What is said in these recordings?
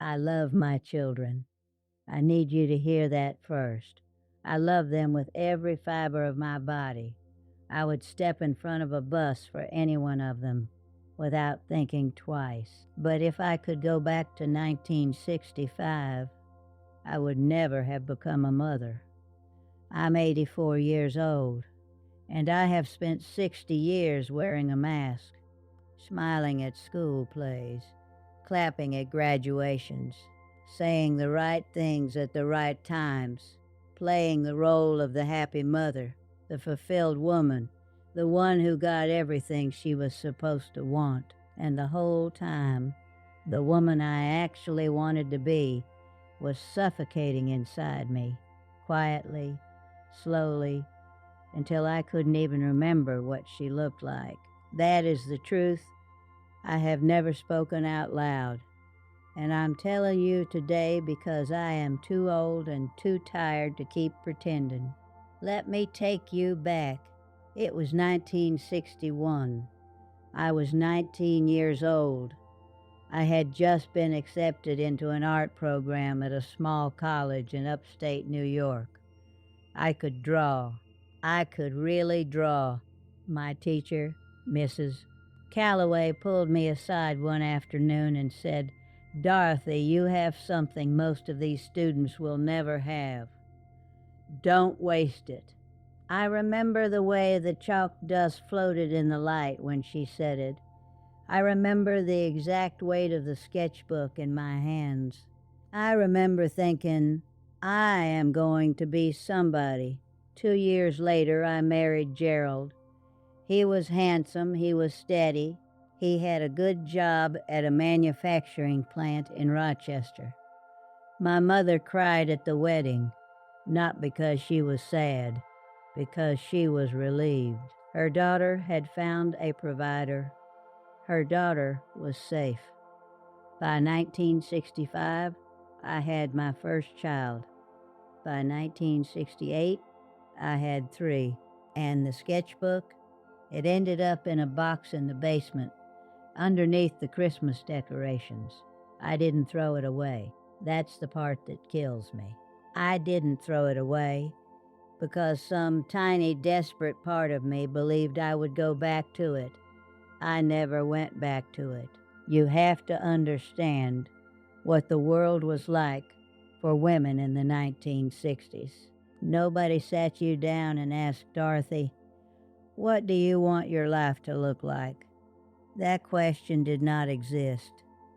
I love my children. I need you to hear that first. I love them with every fiber of my body. I would step in front of a bus for any one of them without thinking twice. But if I could go back to 1965, I would never have become a mother. I'm 84 years old, and I have spent 60 years wearing a mask, smiling at school plays, clapping at graduations, saying the right things at the right times, playing the role of the happy mother, the fulfilled woman, the one who got everything she was supposed to want. And the whole time, the woman I actually wanted to be was suffocating inside me, quietly, slowly, until I couldn't even remember what she looked like. That is the truth I have never spoken out loud, and I'm telling you today because I am too old and too tired to keep pretending. Let me take you back. It was 1961. I was 19 years old. I had just been accepted into an art program at a small college in upstate New York. I could draw. I could really draw. My teacher, Mrs. Calloway, pulled me aside one afternoon and said, "Dorothy, you have something most of these students will never have. Don't waste it." I remember the way the chalk dust floated in the light when she said it. I remember the exact weight of the sketchbook in my hands. I remember thinking, I am going to be somebody. 2 years later, I married Gerald. He was handsome, he was steady, he had a good job at a manufacturing plant in Rochester. My mother cried at the wedding, not because she was sad, because she was relieved. Her daughter had found a provider. Her daughter was safe. By 1965, I had my first child. By 1968, I had three. And the sketchbook, it ended up in a box in the basement, underneath the Christmas decorations. I didn't throw it away. That's the part that kills me. I didn't throw it away because some tiny, desperate part of me believed I would go back to it. I never went back to it. You have to understand what the world was like for women in the 1960s. Nobody sat you down and asked Dorothy, "What do you want your life to look like?" That question did not exist.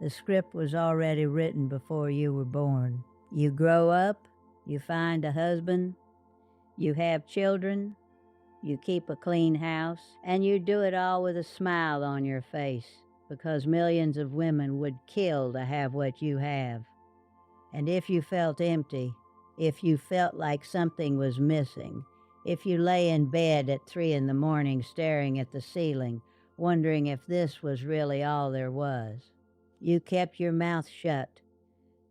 The script was already written before you were born. You grow up, you find a husband, you have children, you keep a clean house, and you do it all with a smile on your face because millions of women would kill to have what you have. And if you felt empty, if you felt like something was missing, if you lay in bed at 3 in the morning staring at the ceiling, wondering if this was really all there was, you kept your mouth shut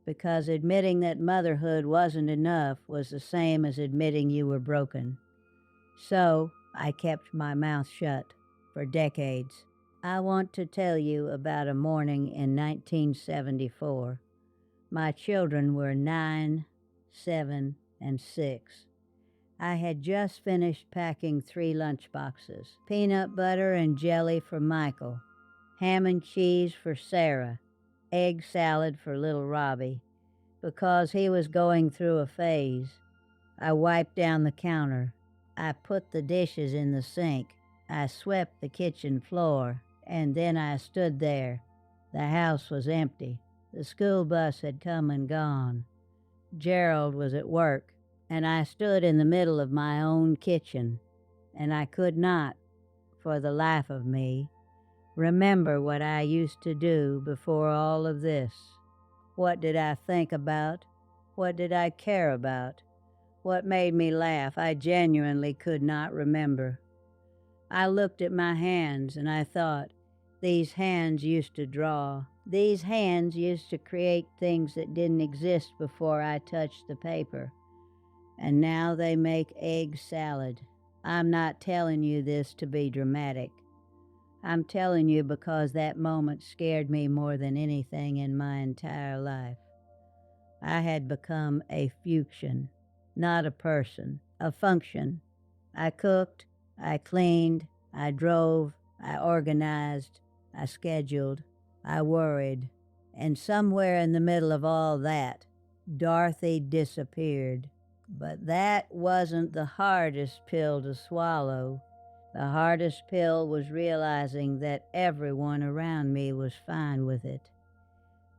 because admitting that motherhood wasn't enough was the same as admitting you were broken. So I kept my mouth shut for decades. I want to tell you about a morning in 1974. My children were 9, 7, and 6. I had just finished packing 3 lunchboxes, peanut butter and jelly for Michael, ham and cheese for Sarah, egg salad for little Robbie. Because he was going through a phase, I wiped down the counter. I put the dishes in the sink. I swept the kitchen floor, and then I stood there. The house was empty. The school bus had come and gone. Gerald was at work, and I stood in the middle of my own kitchen, and I could not, for the life of me, remember what I used to do before all of this. What did I think about? What did I care about? What made me laugh? I genuinely could not remember. I looked at my hands and I thought, these hands used to draw. These hands used to create things that didn't exist before I touched the paper. And now they make egg salad. I'm not telling you this to be dramatic. I'm telling you because that moment scared me more than anything in my entire life. I had become a function, not a person, a function. I cooked, I cleaned, I drove, I organized, I scheduled, I worried. And somewhere in the middle of all that, Dorothy disappeared. But that wasn't the hardest pill to swallow. The hardest pill was realizing that everyone around me was fine with it.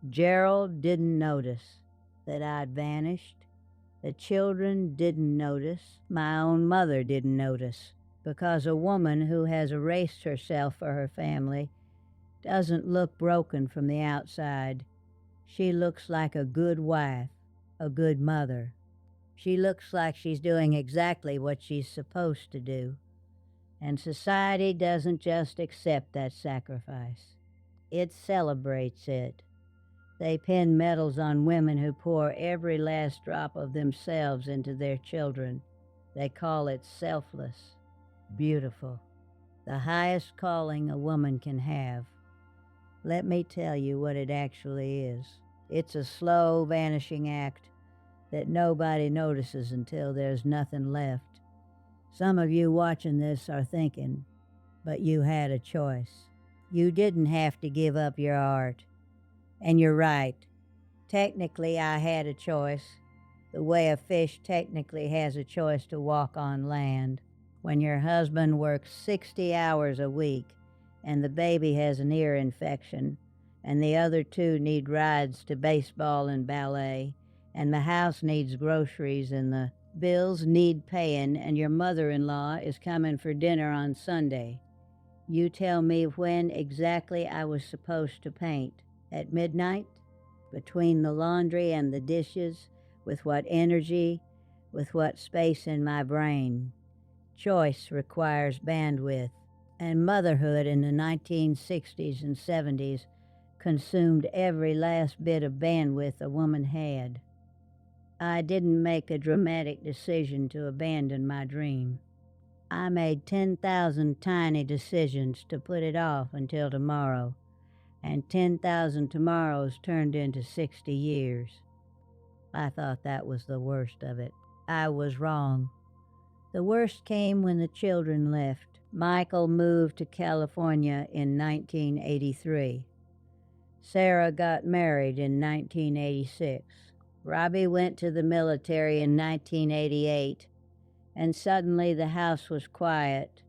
Gerald didn't notice that I'd vanished. The children didn't notice. My own mother didn't notice. Because a woman who has erased herself for her family doesn't look broken from the outside. She looks like a good wife, a good mother. She looks like she's doing exactly what she's supposed to do. And society doesn't just accept that sacrifice, it celebrates it. They pin medals on women who pour every last drop of themselves into their children. They call it selfless, beautiful, the highest calling a woman can have. Let me tell you what it actually is. It's a slow, vanishing act that nobody notices until there's nothing left. Some of you watching this are thinking, but you had a choice. You didn't have to give up your art. And you're right. Technically, I had a choice, the way a fish technically has a choice to walk on land. When your husband works 60 hours a week and the baby has an ear infection and the other two need rides to baseball and ballet and the house needs groceries and the bills need paying and your mother-in-law is coming for dinner on Sunday. You tell me when exactly I was supposed to paint. At midnight? Between the laundry and the dishes? With what energy? With what space in my brain? Choice requires bandwidth. And motherhood in the 1960s and 70s consumed every last bit of bandwidth a woman had. I didn't make a dramatic decision to abandon my dream. I made 10,000 tiny decisions to put it off until tomorrow, and 10,000 tomorrows turned into 60 years. I thought that was the worst of it. I was wrong. The worst came when the children left. Michael moved to California in 1983. Sarah got married in 1986. Robbie went to the military in 1988, and suddenly the house was quiet.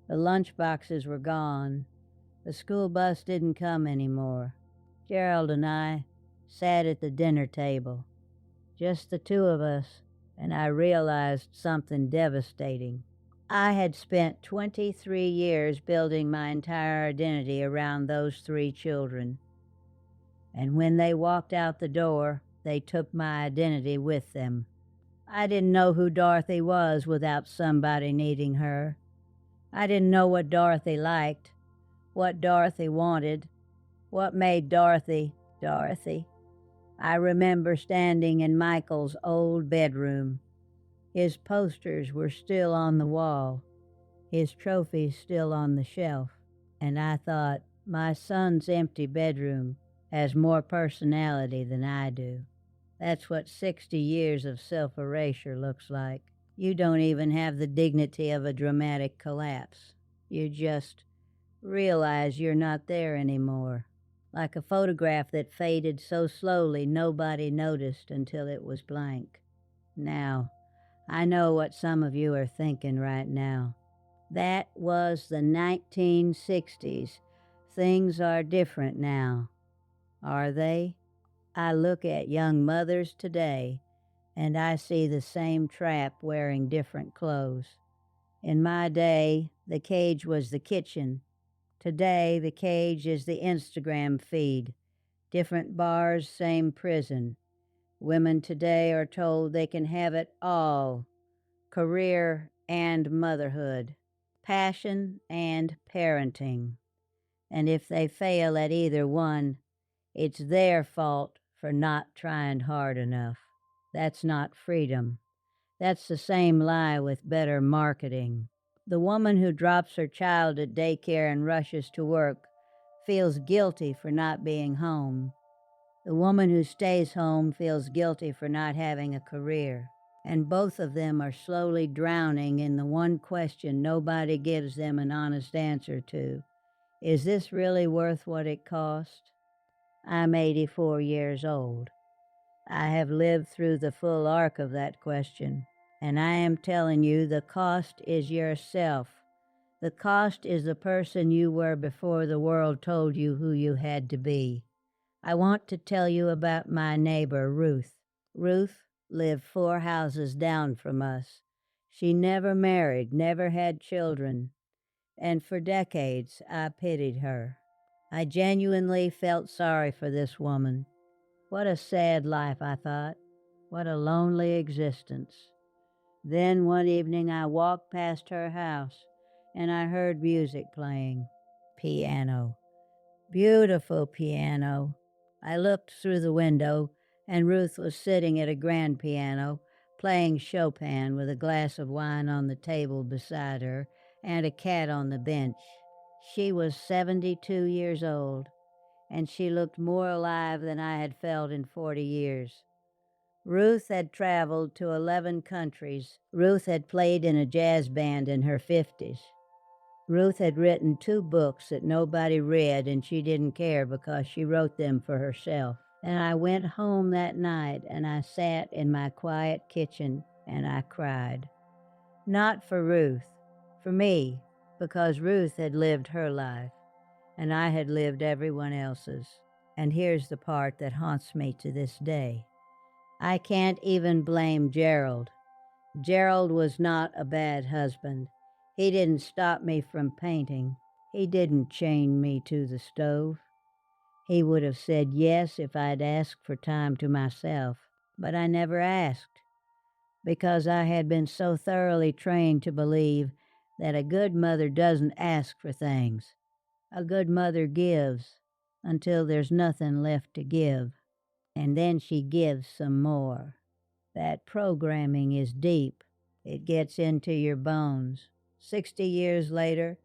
The lunch boxes were gone. The school bus didn't come anymore. Gerald and I sat at the dinner table, just the two of us, and I realized something devastating. I had spent 23 years building my entire identity around those three children. And when they walked out the door, they took my identity with them. I didn't know who Dorothy was without somebody needing her. I didn't know what Dorothy liked, what Dorothy wanted, what made Dorothy, Dorothy. I remember standing in Michael's old bedroom. His posters were still on the wall, his trophies still on the shelf, and I thought, my son's empty bedroom has more personality than I do. That's what 60 years of self-erasure looks like. You don't even have the dignity of a dramatic collapse. You just realize you're not there anymore. Like a photograph that faded so slowly nobody noticed until it was blank. Now, I know what some of you are thinking right now. That was the 1960s. Things are different now. Are they? I look at young mothers today, and I see the same trap wearing different clothes. In my day, the cage was the kitchen. Today, the cage is the Instagram feed. Different bars, same prison. Women today are told they can have it all: career and motherhood, passion and parenting. And if they fail at either one, it's their fault for not trying hard enough. That's not freedom. That's the same lie with better marketing. The woman who drops her child at daycare and rushes to work feels guilty for not being home. The woman who stays home feels guilty for not having a career. And both of them are slowly drowning in the one question nobody gives them an honest answer to. Is this really worth what it cost? I'm 84 years old. I have lived through the full arc of that question, and I am telling you the cost is yourself. The cost is the person you were before the world told you who you had to be. I want to tell you about my neighbor, Ruth. Ruth lived 4 houses down from us. She never married, never had children, and for decades I pitied her. I genuinely felt sorry for this woman. What a sad life, I thought. What a lonely existence. Then one evening I walked past her house and I heard music playing. Piano. Beautiful piano. I looked through the window, and Ruth was sitting at a grand piano, playing Chopin with a glass of wine on the table beside her and a cat on the bench. She was 72 years old, and she looked more alive than I had felt in 40 years. Ruth had traveled to 11 countries. Ruth had played in a jazz band in her 50s. Ruth had written 2 books that nobody read, and she didn't care because she wrote them for herself. And I went home that night and I sat in my quiet kitchen and I cried. Not for Ruth, for me, because Ruth had lived her life and I had lived everyone else's. And here's the part that haunts me to this day. I can't even blame Gerald. Gerald was not a bad husband. He didn't stop me from painting. He didn't chain me to the stove. He would have said yes if I'd asked for time to myself, but I never asked because I had been so thoroughly trained to believe that a good mother doesn't ask for things. A good mother gives until there's nothing left to give, and then she gives some more. That programming is deep. It gets into your bones. 60 years later,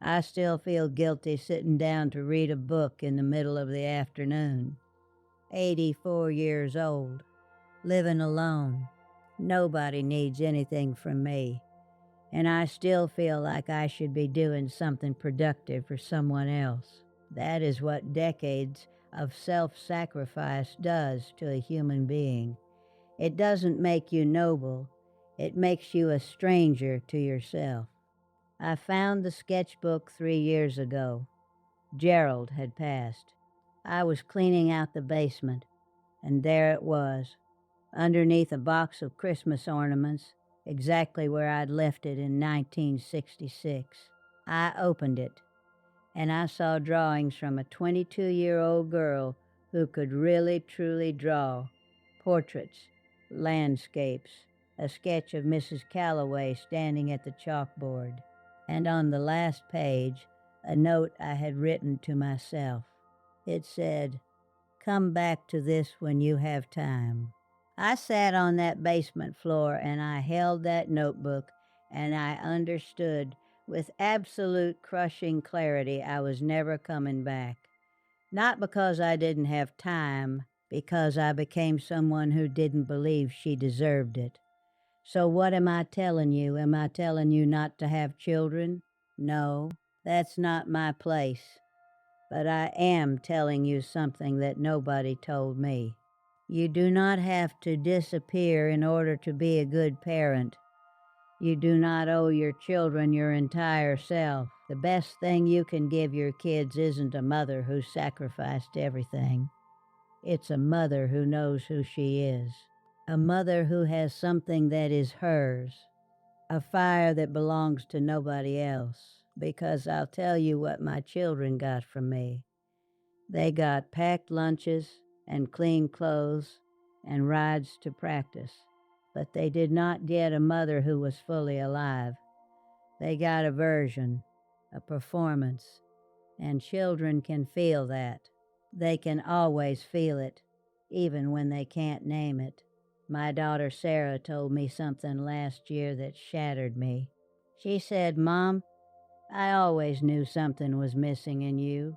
I still feel guilty sitting down to read a book in the middle of the afternoon. 84 years old, living alone. Nobody needs anything from me, and I still feel like I should be doing something productive for someone else. That is what decades of self-sacrifice does to a human being. It doesn't make you noble, it makes you a stranger to yourself. I found the sketchbook 3 years ago. Gerald had passed. I was cleaning out the basement, and there it was, underneath a box of Christmas ornaments, exactly where I'd left it in 1966. I opened it, and I saw drawings from a 22-year-old girl who could really, truly draw portraits, landscapes, a sketch of Mrs. Calloway standing at the chalkboard, and on the last page, a note I had written to myself. It said, "Come back to this when you have time." I sat on that basement floor and I held that notebook and I understood with absolute crushing clarity I was never coming back. Not because I didn't have time, because I became someone who didn't believe she deserved it. So what am I telling you? Am I telling you not to have children? No, that's not my place. But I am telling you something that nobody told me. You do not have to disappear in order to be a good parent. You do not owe your children your entire self. The best thing you can give your kids isn't a mother who sacrificed everything. It's a mother who knows who she is. A mother who has something that is hers. A fire that belongs to nobody else. Because I'll tell you what my children got from me. They got packed lunches and clean clothes and rides to practice. But they did not get a mother who was fully alive. They got a version, a performance, and children can feel that. They can always feel it, even when they can't name it. My daughter Sarah told me something last year that shattered me. She said, "Mom, I always knew something was missing in you.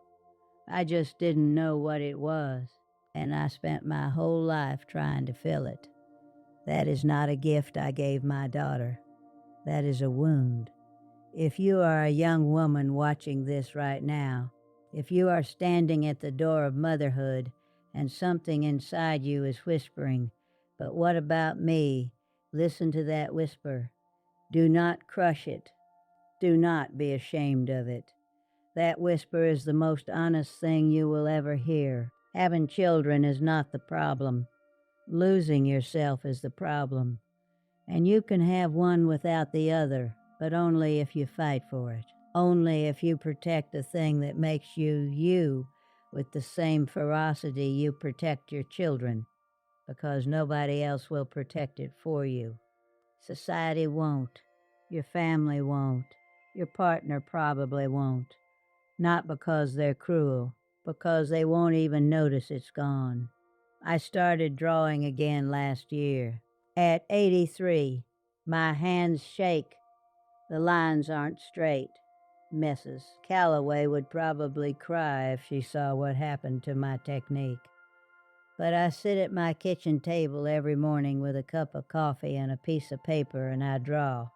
I just didn't know what it was, and I spent my whole life trying to fill it. That is not a gift I gave my daughter. That is a wound." If you are a young woman watching this right now, if you are standing at the door of motherhood and something inside you is whispering, "But what about me?" Listen to that whisper. Do not crush it. Do not be ashamed of it. That whisper is the most honest thing you will ever hear. Having children is not the problem. Losing yourself is the problem. And you can have one without the other, but only if you fight for it. Only if you protect the thing that makes you you with the same ferocity you protect your children, because nobody else will protect it for you. Society won't. Your family won't. Your partner probably won't. Not because they're cruel, because they won't even notice it's gone. I started drawing again last year. At 83, my hands shake. The lines aren't straight. Mrs. Calloway would probably cry if she saw what happened to my technique. But I sit at my kitchen table every morning with a cup of coffee and a piece of paper and I draw.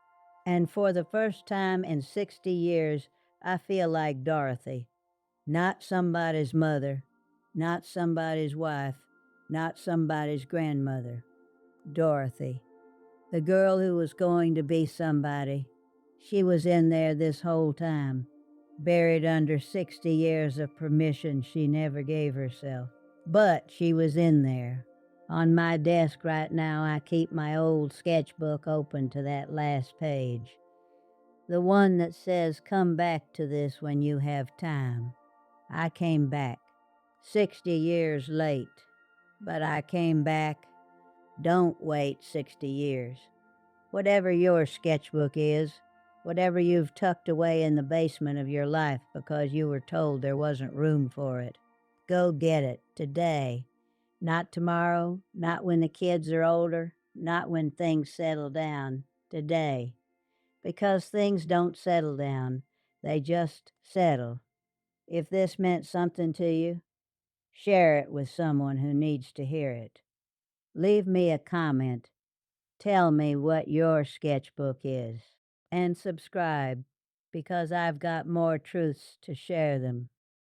And for the first time in 60 years, I feel like Dorothy. Not somebody's mother, not somebody's wife, not somebody's grandmother. Dorothy, the girl who was going to be somebody. She was in there this whole time, buried under 60 years of permission she never gave herself. But she was in there. On my desk right now, I keep my old sketchbook open to that last page. The one that says, "Come back to this when you have time." I came back, 60 years late, but I came back. Don't wait 60 years. Whatever your sketchbook is, whatever you've tucked away in the basement of your life because you were told there wasn't room for it, go get it today. Not tomorrow, not when the kids are older, not when things settle down. Today. Because things don't settle down, they just settle. If this meant something to you, share it with someone who needs to hear it. Leave me a comment. Tell me what your sketchbook is. And subscribe, because I've got more truths to share them.